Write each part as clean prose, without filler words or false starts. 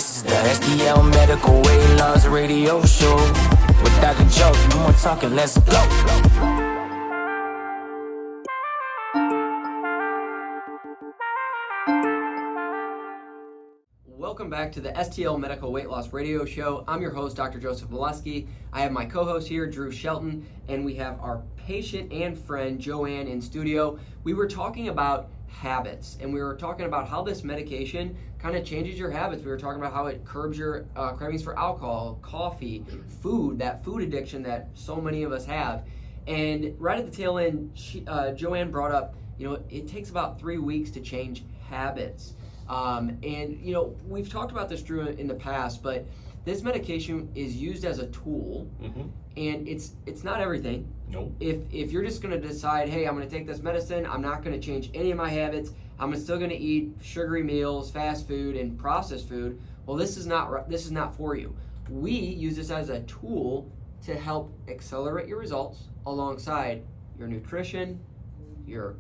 This is the STL Medical Weight Loss Radio Show. With Dr. Joe, no more talking, let's go. Welcome back to the STL Medical Weight Loss Radio Show. I'm your host, Dr. Joseph Molesky. I have my co-host here, Drew Shelton, and we have our patient and friend, Joanne, in studio. We were talking about habits, and we were talking about how this medication kind of changes your habits. We were talking about how it curbs your cravings for alcohol, coffee, food, that food addiction that so many of us have. And right at the tail end, Joanne brought up, it takes about 3 weeks to change habits. We've talked about this, Drew, in the past, but this medication is used as a tool, and it's not everything. Nope. If you're just going to decide, hey, I'm going to take this medicine, I'm not going to change any of my habits, I'm still going to eat sugary meals, fast food, and processed food, well, this is not for you. We use this as a tool to help accelerate your results alongside your nutrition, your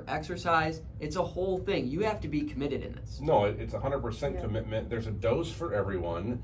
exercise. It's a whole thing. You have to be committed in this. No, it's 100% commitment. There's a dose for everyone.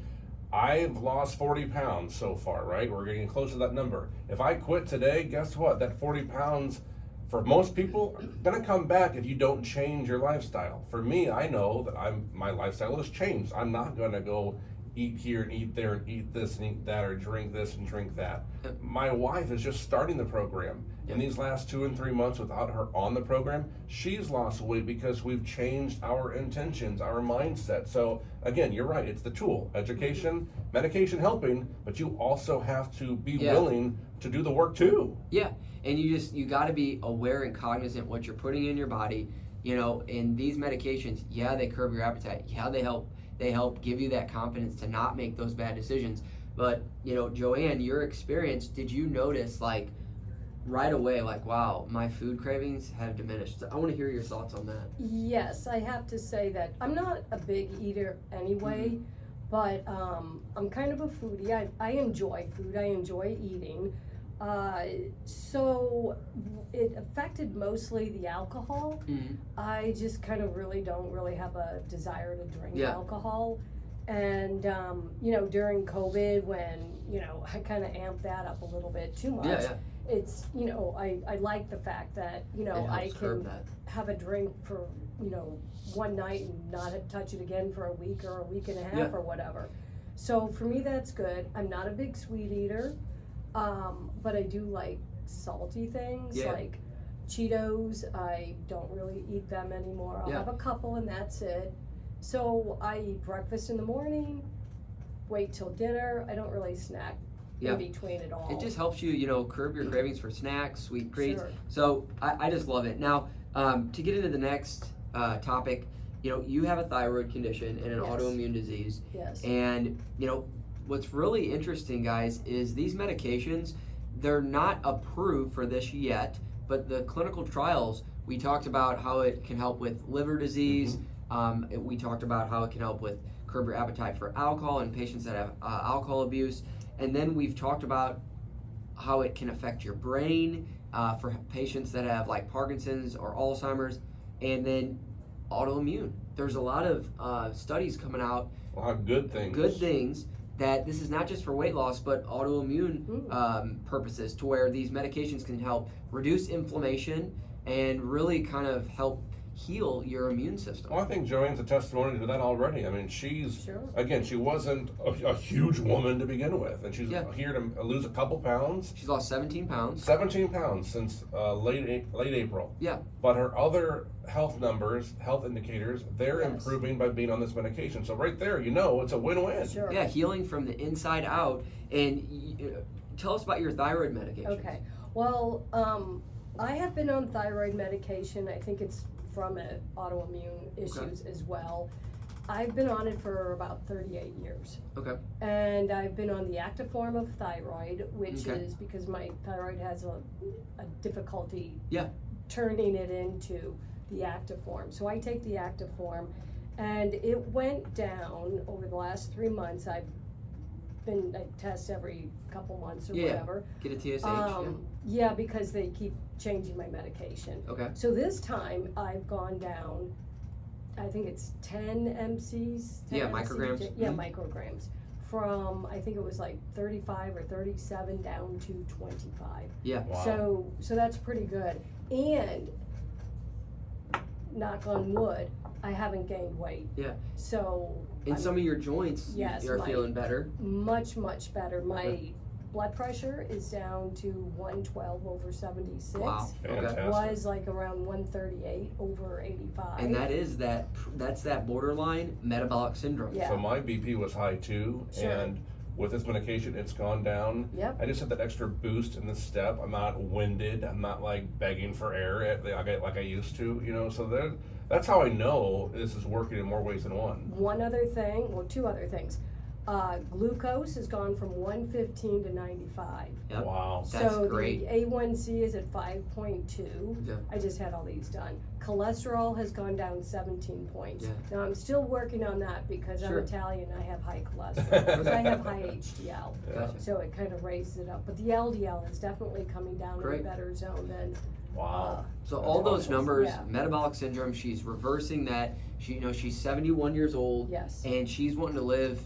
I've lost 40 pounds so far, right? We're getting close to that number. If I quit today, guess what? That 40 pounds, for most people, are gonna come back if you don't change your lifestyle. For me, I know that my lifestyle has changed. I'm not gonna go eat here and eat there and eat this and eat that, or drink this and drink that. My wife is just starting the program. In these last 2 and 3 months without her on the program, she's lost weight because we've changed our intentions, our mindset. So again, you're right, it's the tool. Education, medication helping, but you also have to be willing to do the work too. Yeah, and you got to be aware and cognizant what you're putting in your body. And these medications, they curb your appetite. They help give you that confidence to not make those bad decisions. But, Joanne, your experience, did you notice, right away, wow, my food cravings have diminished? So I want to hear your thoughts on that. Yes, I have to say that I'm not a big eater anyway, but I'm kind of a foodie. I enjoy food. I enjoy eating. So it affected mostly the alcohol. I just kind of don't really have a desire to drink alcohol. And, during COVID when, I kind of amped that up a little bit too much. It's, I like the fact that, I can have a drink for, one night and not touch it again for a week or a week and a half or whatever. So for me, that's good. I'm not a big sweet eater. But I do like salty things like Cheetos. I don't really eat them anymore. I'll have a couple and that's it. So I eat breakfast in the morning, wait till dinner. I don't really snack in between it all. It just helps you, curb your cravings for snacks, sweet treats. Sure. So I just love it. Now, to get into the next topic, you have a thyroid condition and an autoimmune disease. Yes. And, what's really interesting, guys, is these medications, they're not approved for this yet, but the clinical trials, we talked about how it can help with liver disease. We talked about how it can help with curb your appetite for alcohol in patients that have alcohol abuse. And then we've talked about how it can affect your brain for patients that have Parkinson's or Alzheimer's. And then autoimmune. There's a lot of studies coming out. A lot of good things. That this is not just for weight loss, but autoimmune purposes, to where these medications can help reduce inflammation and really kind of help heal your immune system. Well, I think Joanne's a testimony to that already. I mean, she wasn't a huge woman to begin with, and she's here to lose a couple pounds. She's lost 17 pounds. 17 pounds since late April. Yeah. But her other health indicators, they're improving by being on this medication. So right there, it's a win-win. Sure. Yeah, healing from the inside out. And tell us about your thyroid medication. Okay. Well, I have been on thyroid medication. I think it's from autoimmune issues as well. I've been on it for about 38 years. Okay. And I've been on the active form of thyroid, which is because my thyroid has a difficulty turning it into the active form. So I take the active form, and it went down over the last 3 months. I test every couple months or whatever. Get a TSH. Because they keep changing my medication. Okay. So this time I've gone down I think it's 10 MCs. 10 Yeah, MCs, micrograms. Yeah, Mhm. micrograms. From, I think it was like 35 or 37 down to 25. Yeah. Wow. So that's pretty good. And, knock on wood, I haven't gained weight. Yeah. So. And some of your joints, Yes, you're my- feeling better. Much, much better. My blood pressure is down to 112/76. Wow. Okay. Fantastic. Was like around 138/85. And that's that borderline metabolic syndrome. Yeah. So my BP was high too, Sure. and with this medication, it's gone down. Yep. I just had that extra boost in the step. I'm not winded. I'm not like begging for air like I used to, So that's how I know this is working in more ways than one. One other thing, well, two other things. Glucose has gone from 115 to 95. Yep. Wow. That's So great. the A1C is at 5.2. Yeah. I just had all these done. Cholesterol has gone down 17 points. Yeah. Now I'm still working on that because Sure. I'm Italian. I have high cholesterol because I have high HDL. Gotcha. So it kind of raises it up. But the LDL is definitely coming down Great. in a better zone than. Wow. So That's all those awesome. numbers, Yeah. metabolic syndrome, she's reversing that. She's 71 years old. Yes. And she's wanting to live,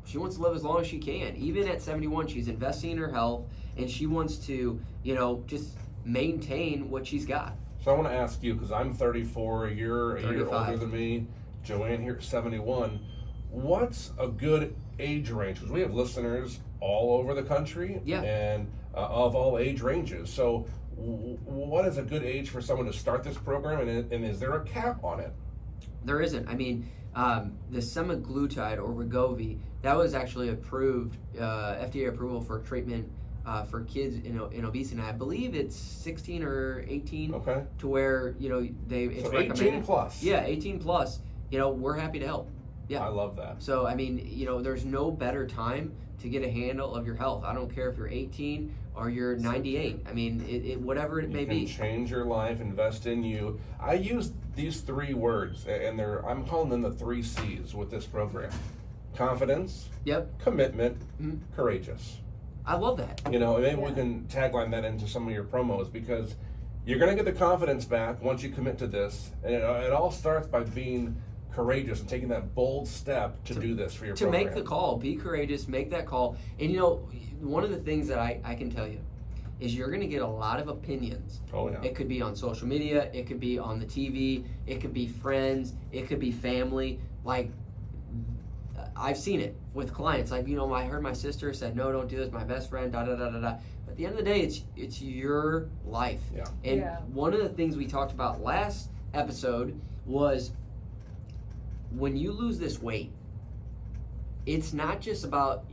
she wants to live as long as she can. Even at 71, she's investing in her health, and she wants to, just maintain what she's got. So I want to ask you, because I'm 34, you're a year 35. older than me, Joanne here, 71. What's a good age range? Because we have listeners all over the country, Yeah. and of all age ranges. So what is a good age for someone to start this program, and is there a cap on it? There isn't. I mean, the semaglutide or Wegovy, that was actually approved, FDA approval for treatment for kids in obesity. And I believe it's 16 or 18 Okay. to where, it's So recommended. 18 plus. Yeah, 18 plus. We're happy to help. Yeah. I love that. So, I mean, there's no better time to get a handle of your health. I don't care if you're 18 or you're 98. I mean, whatever it may You can be. change your life, invest in you. I use these three words, and I'm calling them the 3 C's with this program: confidence, Yep. commitment, Mhm. courageous. I love that. And maybe we Yeah. can tagline that into some of your promos, because you're going to get the confidence back once you commit to this, and it all starts by being courageous and taking that bold step to do this for your To program. make the call. Be courageous, make that call. And one of the things that I can tell you is you're going to get a lot of opinions. Oh yeah. It could be on social media, it could be on the TV, it could be friends, it could be family. Like, I've seen it with clients. Like, I heard my sister said, no, don't do this, my best friend, da da da da da. But at the end of the day, it's your life. Yeah. And Yeah. one of the things we talked about last episode was when you lose this weight, it's not just about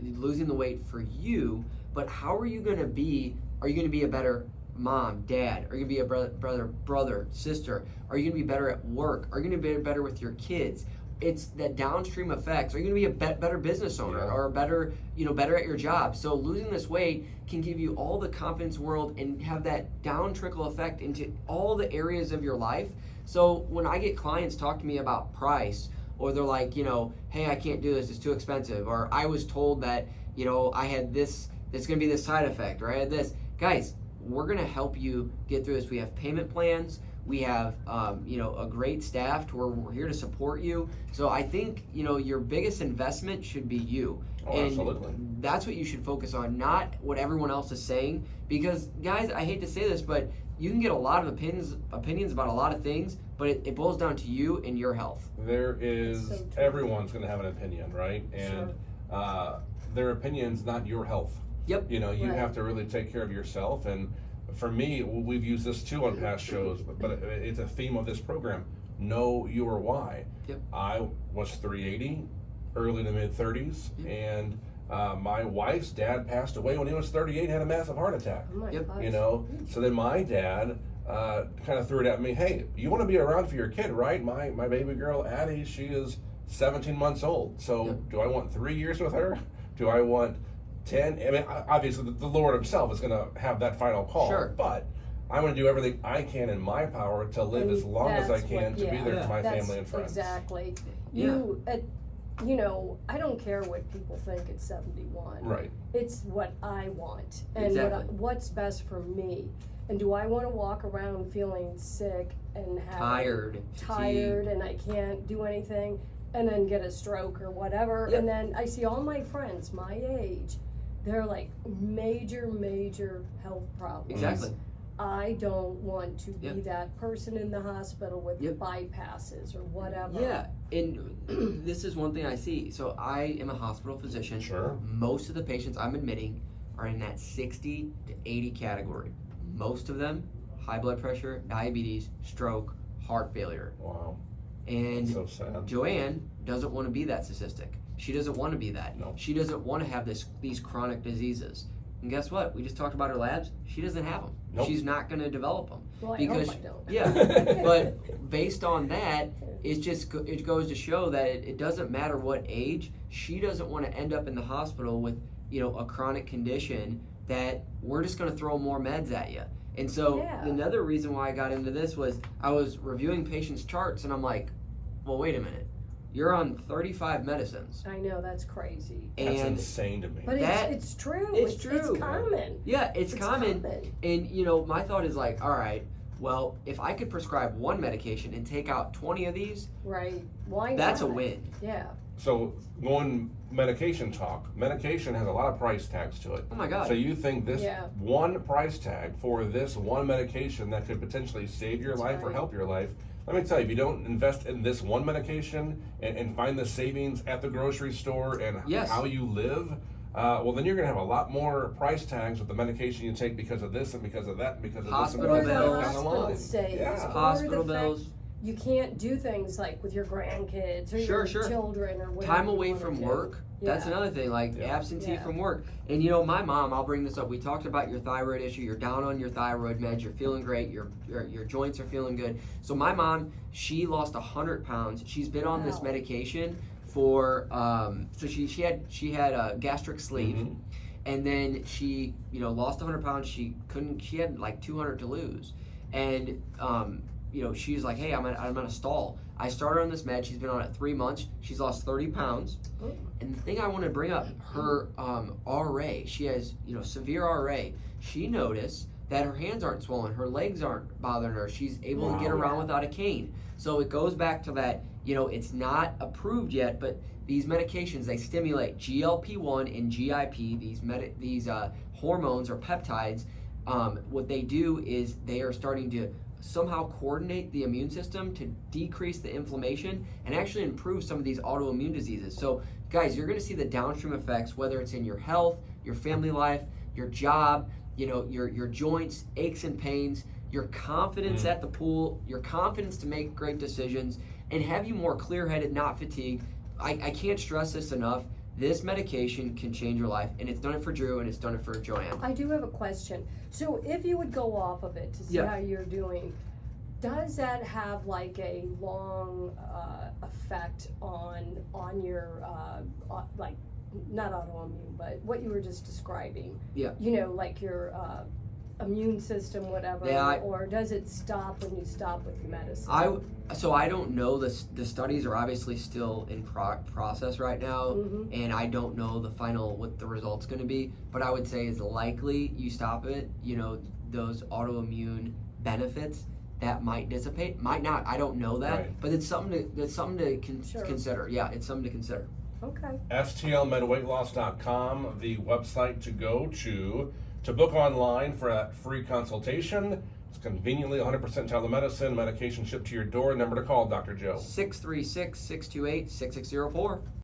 losing the weight for you, but how are you going to be? Are you going to be a better mom, dad? Are you going to be a brother, sister? Are you going to be better at work? Are you going to be better with your kids? It's that downstream effects. Are you going to be a better business owner or better at your job? So losing this weight can give you all the confidence in the world and have that down trickle effect into all the areas of your life. So when I get clients talk to me about price, or they're like, hey, I can't do this, it's too expensive, or I was told that, I had this, it's going to be this side effect, or I had this. Guys, we're going to help you get through this. We have payment plans. We have, a great staff to where we're here to support you. So I think, your biggest investment should be you. Oh, and absolutely. That's what you should focus on, not what everyone else is saying. Because, guys, I hate to say this, but you can get a lot of opinions about a lot of things, but it boils down to you and your health. There is, So true. everyone's going to have an opinion, right? And their opinion's not your health. Yep. You Right. have to really take care of yourself. And for me, we've used this too on past shows, but it's a theme of this program: know your why. Yep. I was 380, early to mid 30s, and my wife's dad passed away when he was 38, had a massive heart attack. Oh my Yep. gosh. So then my dad kind of threw it at me: hey, you want to be around for your kid, right? My baby girl Addie, she is 17 months old. So Yep. do I want 3 years with her? Do I want 10? I mean, obviously the Lord himself is going to have that final call. Sure. But I'm going to do everything I can in my power to live And as long as I that's can what- to be there yeah. for my That's family and friends. Exactly. Yeah. you know, I don't care what people think at 71. Right. It's what I want and Exactly. what's best for me. And do I want to walk around feeling sick and Tired, tired and I can't do anything and then get a stroke or whatever? Yep. And then I see all my friends my age, they're like major health problems. Exactly. I don't want to be Yep. that person in the hospital with Yep. bypasses or whatever. Yeah, and this is one thing I see. So I am a hospital physician. Sure. Most of the patients I'm admitting are in that 60 to 80 category. Most of them, high blood pressure, diabetes, stroke, heart failure. Wow. And So sad. Joanne doesn't want to be that statistic. She doesn't want to be that. No. She doesn't want to have these chronic diseases. And guess what? We just talked about her labs. She doesn't have them. Nope. She's not going to develop them. Well, I because hope I don't. yeah, but based on that, it goes to show that it doesn't matter what age. She doesn't want to end up in the hospital with, you know, a chronic condition that we're just going to throw more meds at you. And so Yeah. another reason why I got into this was I was reviewing patients' charts and I'm like, well, wait a minute. You're on 35 medicines. I know, that's crazy. That's And insane to me. But That- it's true. it's true. It's common. yeah, it's common. common. And, you know, my thought is like, all right, well, if I could prescribe one medication and take out 20 of these, Right. Why not? that's a win. Yeah. So going medication talk, medication has a lot of price tags to it. Oh my God. So you think this Yeah. one price tag for this one medication that could potentially save your That's life or right. help your life, let me tell you, if you don't invest in this one medication and find the savings at the grocery store and Yes. how you live, well, then you're going to have a lot more price tags with the medication you take because of this and because of that and because of Hospital this and bills. because of that down the Hospital line. stays. Yeah. Or Hospital the fact bills. You can't do things like with your grandkids or Sure, your sure. children or whatever. Time you away wanna from do. work. That's Yeah. another thing, like Yeah. absentee Yeah. from work. And you know, my mom, I'll bring this up. We talked about your thyroid issue. You're down on your thyroid meds. You're feeling great. Your joints are feeling good. So my mom, she lost 100 pounds. She's been on this Wow. medication for so she had a gastric sleeve. Mhm. And then she, you know, lost 100 pounds. She had like 200 to lose. And, you know, she's like, hey, I'm on a stall. I started on this med. She's been on it 3 months. She's lost 30 pounds. Oh. And the thing I want to bring up, her RA, she has, you know, severe RA. She noticed that her hands aren't swollen. Her legs aren't bothering her. She's able to get Wow. around without a cane. So it goes back to that, you know, it's not approved yet, but these medications, they stimulate GLP-1 and GIP, these hormones or peptides. What they do is they are starting to somehow coordinate the immune system to decrease the inflammation and actually improve some of these autoimmune diseases. So guys, you're going to see the downstream effects, whether it's in your health, your family life, your job, you know, your joints, aches and pains, your confidence at the pool, your confidence to make great decisions, and have you more clear-headed, not fatigued. I can't stress this enough. This medication can change your life, and it's done it for Drew, and it's done it for Joanne. I do have a question. So if you would go off of it to see Yeah. how you're doing, does that have like a long effect on your like not autoimmune, but what you were just describing? Yeah. You know, like your immune system, whatever, Yeah, or does it stop when you stop with medicine? I don't know. The studies are obviously still in process right now, Mhm. and I don't know the final what the result's going to be. But I would say is likely you stop it. You know, those autoimmune benefits that might dissipate, might not. I don't know that, Right. but it's something to Sure. consider. Yeah, it's something to consider. Okay. STLMedWeightLoss.com, the website to go to book online for that free consultation. It's conveniently 100% telemedicine, medication shipped to your door. Number to call, Dr. Joe. 636-628-6604.